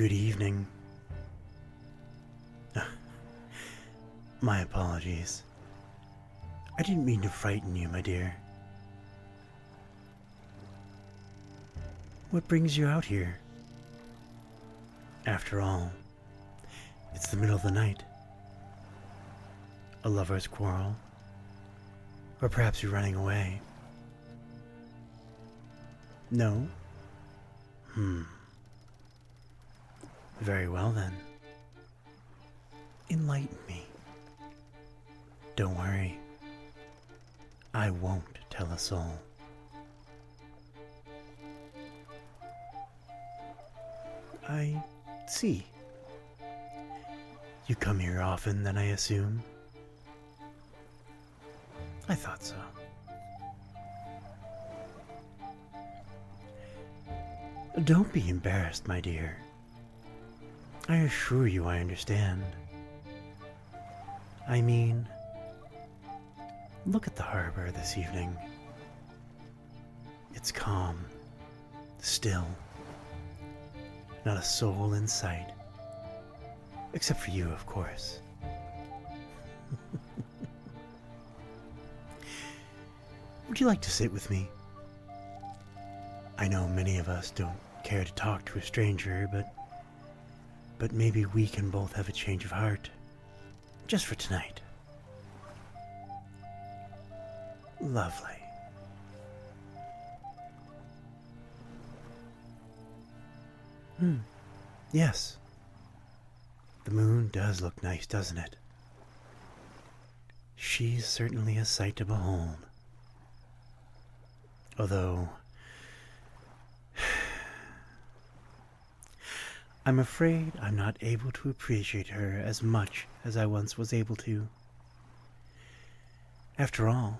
Good evening. My apologies. I didn't mean to frighten you, my dear. What brings you out here? After all, it's the middle of the night. A lover's quarrel? Or perhaps you're running away? No? Very well then. Enlighten me. Don't worry. I won't tell a soul. I see. You come here often, then, I assume? I thought so. Don't be embarrassed, my dear. I assure you I understand. I mean, look at the harbor this evening. It's calm, still. Not a soul in sight. Except for you, of course. Would you like to sit with me? I know many of us don't care to talk to a stranger, but maybe we can both have a change of heart. Just for tonight. Lovely. Yes. The moon does look nice, doesn't it? She's certainly a sight to behold. Although, I'm afraid I'm not able to appreciate her as much as I once was able to. After all,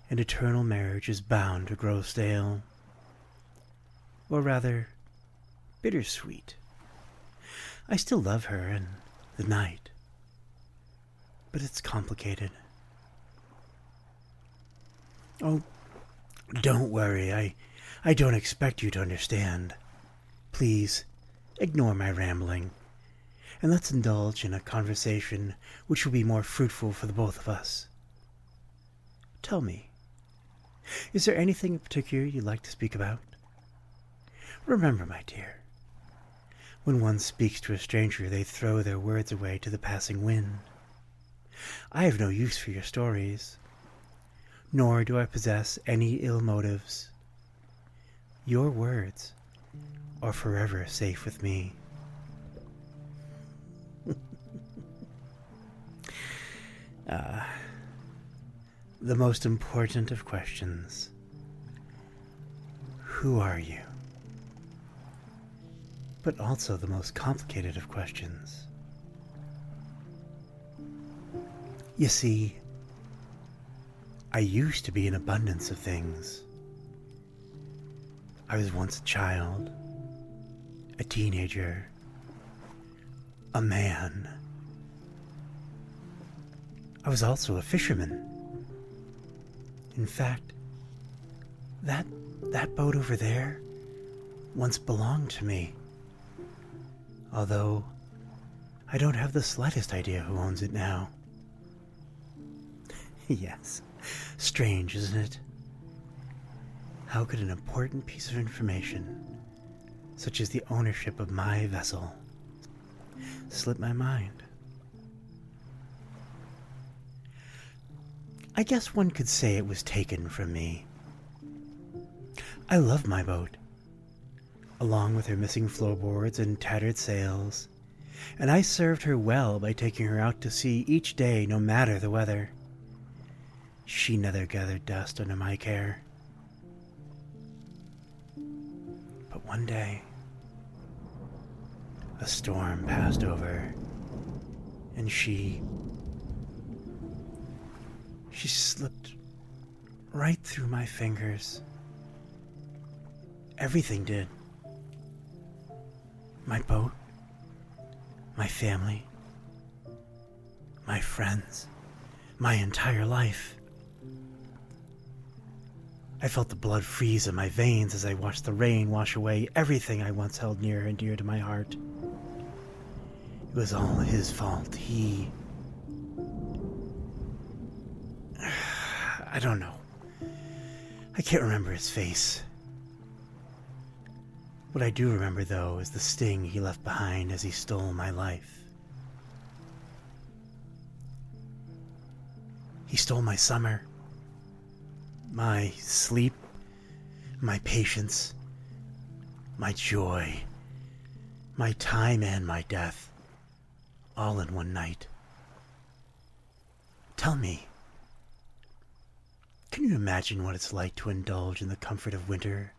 an eternal marriage is bound to grow stale. Or rather, bittersweet. I still love her and the night, but it's complicated. Oh, don't worry, I don't expect you to understand. Please, ignore my rambling, and let's indulge in a conversation which will be more fruitful for the both of us. Tell me, is there anything in particular you'd like to speak about? Remember, my dear, when one speaks to a stranger, they throw their words away to the passing wind. I have no use for your stories, nor do I possess any ill motives. Your words are forever safe with me. The most important of questions. Who are you? But also the most complicated of questions. You see, I used to be an abundance of things. I was once a child, a teenager, a man. I was also a fisherman. In fact, that boat over there once belonged to me. Although, I don't have the slightest idea who owns it now. Yes, strange, isn't it? How could an important piece of information, such as the ownership of my vessel, slip my mind? I guess one could say it was taken from me. I love my boat, along with her missing floorboards and tattered sails, and I served her well by taking her out to sea each day, no matter the weather. She never gathered dust under my care. But one day, a storm passed over, and she slipped right through my fingers. Everything did. My boat, my family, my friends, my entire life. I felt the blood freeze in my veins as I watched the rain wash away everything I once held near and dear to my heart. It was all his fault. I don't know. I can't remember his face. What I do remember, though, is the sting he left behind as he stole my life. He stole my summer, my sleep, my patience, my joy, my time and my death, all in one night. Tell me, can you imagine what it's like to indulge in the comfort of winter,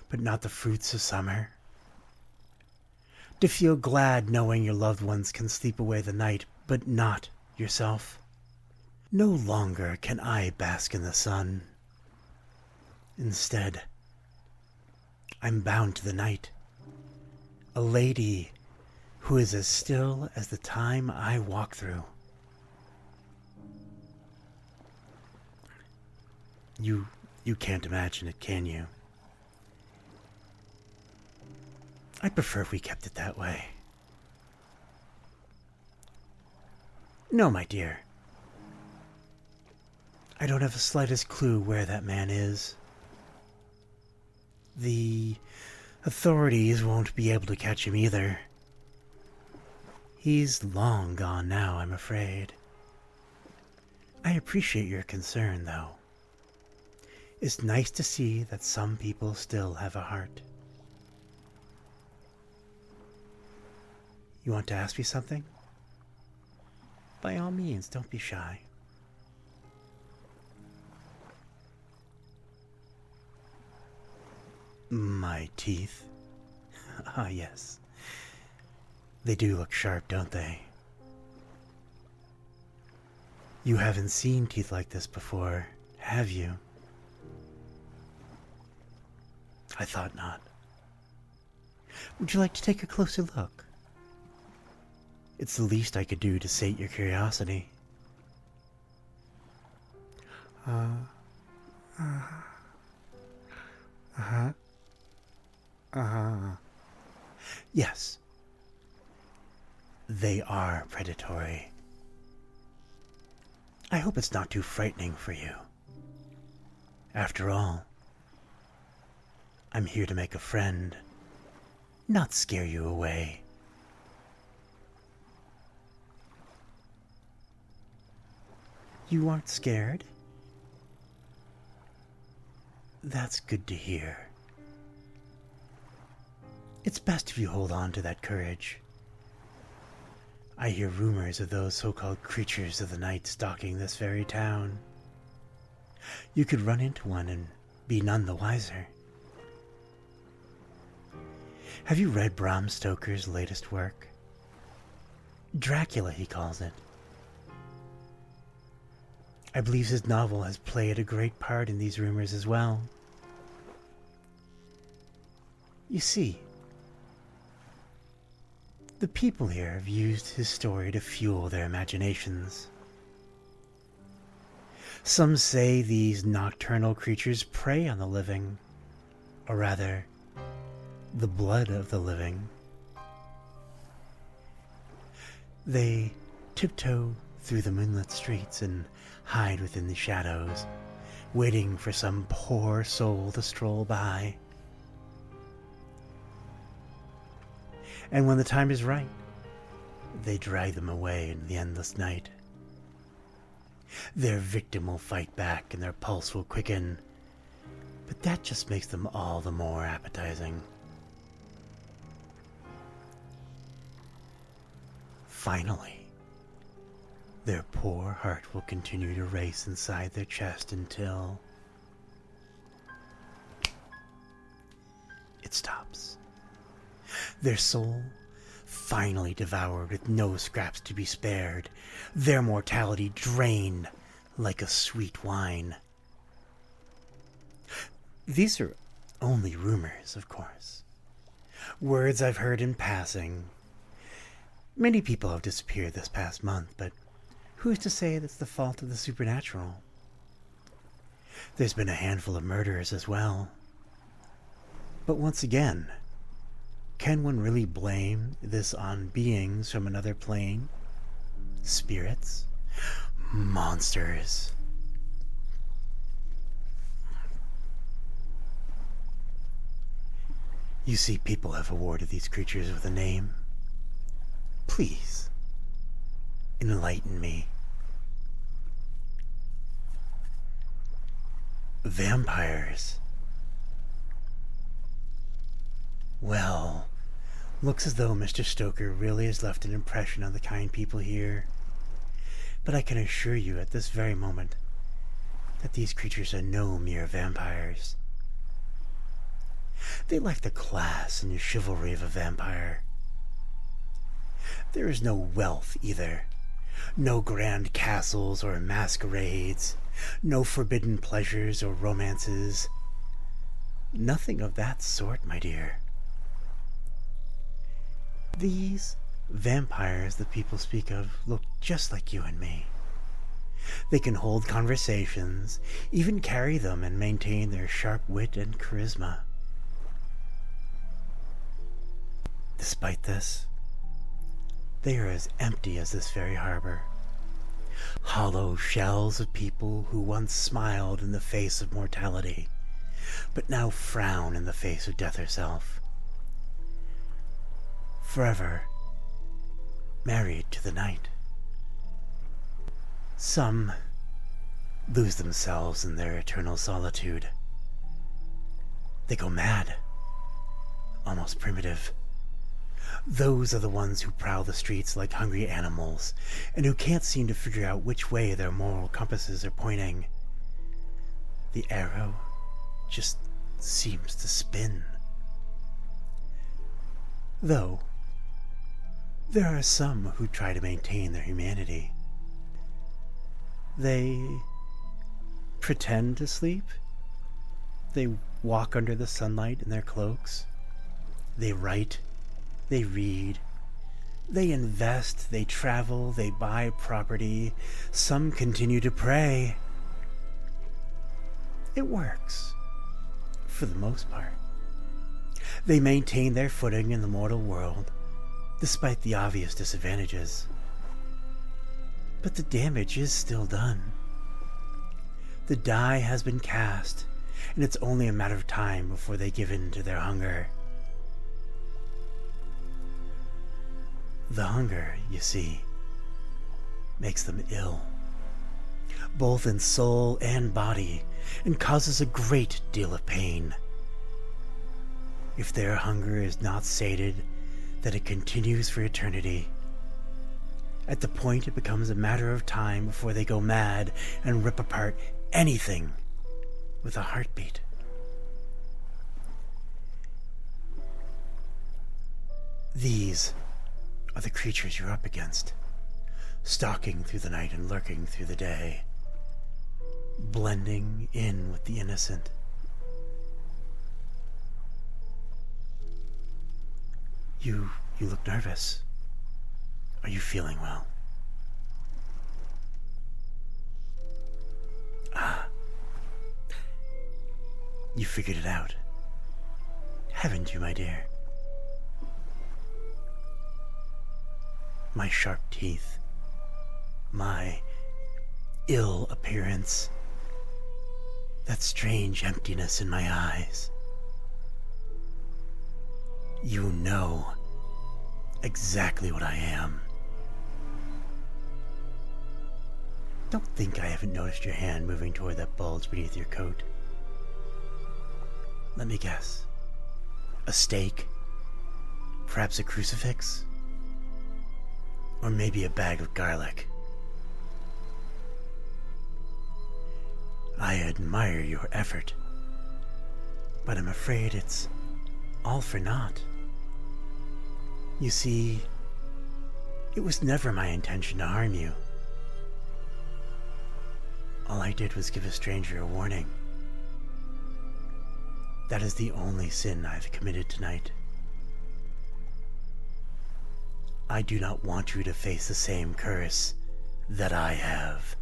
but not the fruits of summer? To feel glad knowing your loved ones can sleep away the night, but not yourself? No longer can I bask in the sun. Instead, I'm bound to the night, a lady who is as still as the time I walk through. You can't imagine it, can you? I prefer if we kept it that way. No, my dear. I don't have the slightest clue where that man is. The authorities won't be able to catch him either. He's long gone now, I'm afraid. I appreciate your concern, though. It's nice to see that some people still have a heart. You want to ask me something? By all means, don't be shy. My teeth? Ah, yes. They do look sharp, don't they? You haven't seen teeth like this before, have you? I thought not. Would you like to take a closer look? It's the least I could do to sate your curiosity. Yes. They are predatory. I hope it's not too frightening for you. After all, I'm here to make a friend, not scare you away. You aren't scared? That's good to hear. It's best if you hold on to that courage. I hear rumors of those so-called creatures of the night stalking this very town. You could run into one and be none the wiser. Have you read Bram Stoker's latest work? Dracula, he calls it. I believe his novel has played a great part in these rumors as well. You see, the people here have used his story to fuel their imaginations. Some say these nocturnal creatures prey on the living, or rather, the blood of the living. They tiptoe through the moonlit streets and hide within the shadows, waiting for some poor soul to stroll by. And when the time is right, they drag them away into the endless night. Their victim will fight back and their pulse will quicken, but that just makes them all the more appetizing. Finally, their poor heart will continue to race inside their chest until it stops. Their soul finally devoured with no scraps to be spared, their mortality drained like a sweet wine. These are only rumors, of course. Words I've heard in passing. Many people have disappeared this past month, but who's to say that's the fault of the supernatural? There's been a handful of murders as well. But once again, can one really blame this on beings from another plane? Spirits? Monsters? You see, people have awarded these creatures with a name. Please, enlighten me. Vampires. Well, looks as though Mr. Stoker really has left an impression on the kind people here. But I can assure you at this very moment that these creatures are no mere vampires. They lack the class and the chivalry of a vampire. There is no wealth either. No grand castles or masquerades. No forbidden pleasures or romances. Nothing of that sort, my dear. These vampires that people speak of look just like you and me. They can hold conversations, even carry them and maintain their sharp wit and charisma. Despite this, they are as empty as this very harbor. Hollow shells of people who once smiled in the face of mortality, but now frown in the face of death herself. Forever married to the night. Some lose themselves in their eternal solitude. They go mad, almost primitive. Those are the ones who prowl the streets like hungry animals, and who can't seem to figure out which way their moral compasses are pointing. The arrow just seems to spin. Though, there are some who try to maintain their humanity. They pretend to sleep. They walk under the sunlight in their cloaks. They write. They read. They invest. They travel. They buy property. Some continue to pray. It works, for the most part. They maintain their footing in the mortal world, despite the obvious disadvantages. But the damage is still done. The die has been cast, and it's only a matter of time before they give in to their hunger. The hunger, you see, makes them ill, both in soul and body, and causes a great deal of pain. If their hunger is not sated, then it continues for eternity. At the point it becomes a matter of time before they go mad and rip apart anything with a heartbeat. These are the creatures you're up against, stalking through the night and lurking through the day, blending in with the innocent. You look nervous. Are you feeling well? You figured it out, haven't you, my dear? My sharp teeth, my ill appearance, that strange emptiness in my eyes. You know exactly what I am. Don't think I haven't noticed your hand moving toward that bulge beneath your coat. Let me guess. A stake? Perhaps a crucifix? Or maybe a bag of garlic? I admire your effort, but I'm afraid it's all for naught. You see, it was never my intention to harm you. All I did was give a stranger a warning. That is the only sin I've committed tonight. I do not want you to face the same curse that I have.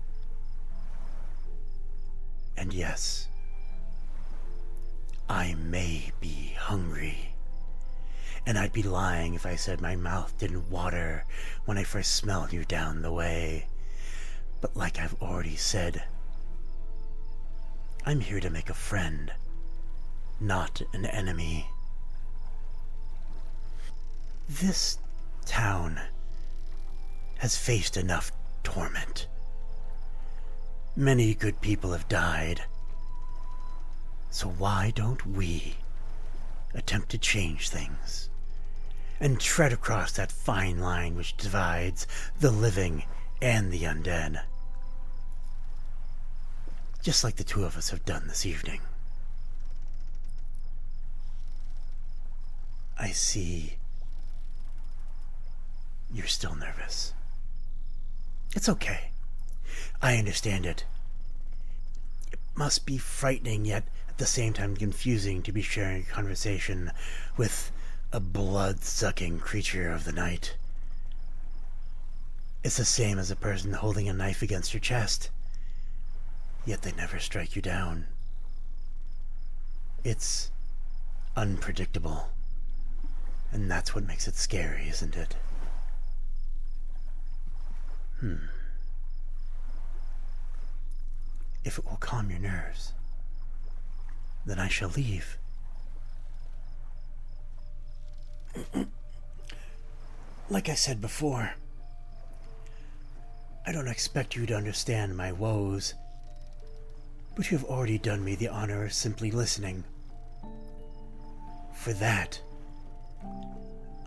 And And yes, I may be hungry. And I'd be lying if I said my mouth didn't water when I first smelled you down the way. But like I've already said, I'm here to make a friend, not an enemy. This town has faced enough torment. Many good people have died. So why don't we attempt to change things and tread across that fine line which divides the living and the undead, just like the two of us have done this evening? I see you're still nervous. It's okay. I understand it. It must be frightening, yet at the same time confusing to be sharing a conversation with a blood-sucking creature of the night. It's the same as a person holding a knife against your chest, yet they never strike you down. It's unpredictable, and that's what makes it scary, isn't it? If it will calm your nerves, then I shall leave. Like I said before, I don't expect you to understand my woes, but you have already done me the honor of simply listening. For that,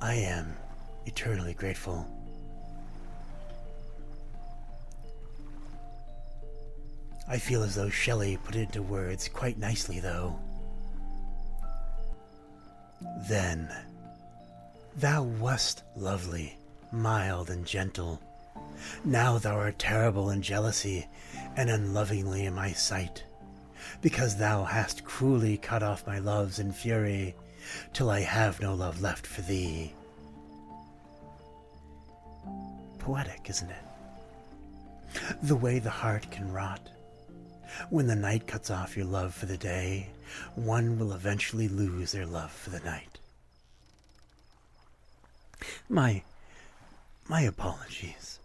I am eternally grateful. I feel as though Shelley put it into words quite nicely, though. Then, thou wast lovely, mild, and gentle. Now thou art terrible in jealousy, and unlovingly in my sight, because thou hast cruelly cut off my loves in fury, till I have no love left for thee. Poetic, isn't it? The way the heart can rot. When the night cuts off your love for the day, one will eventually lose their love for the night. My apologies.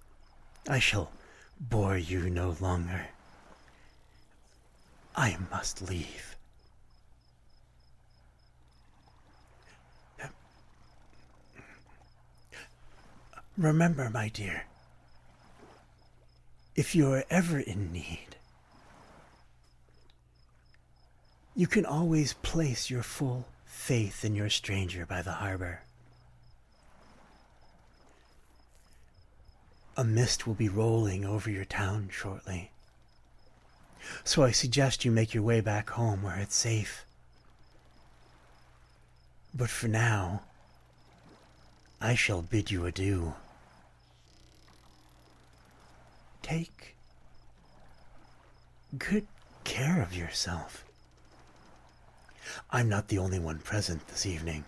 I shall bore you no longer. I must leave. Remember, my dear, if you are ever in need, you can always place your full faith in your stranger by the harbor. A mist will be rolling over your town shortly, so I suggest you make your way back home where it's safe. But for now, I shall bid you adieu. Take good care of yourself. I'm not the only one present this evening,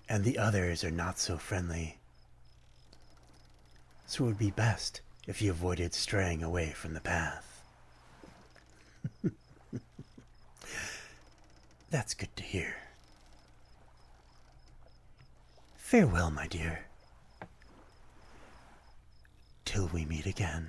and the others are not so friendly. So it would be best if you avoided straying away from the path. That's good to hear. Farewell, my dear. Till we meet again.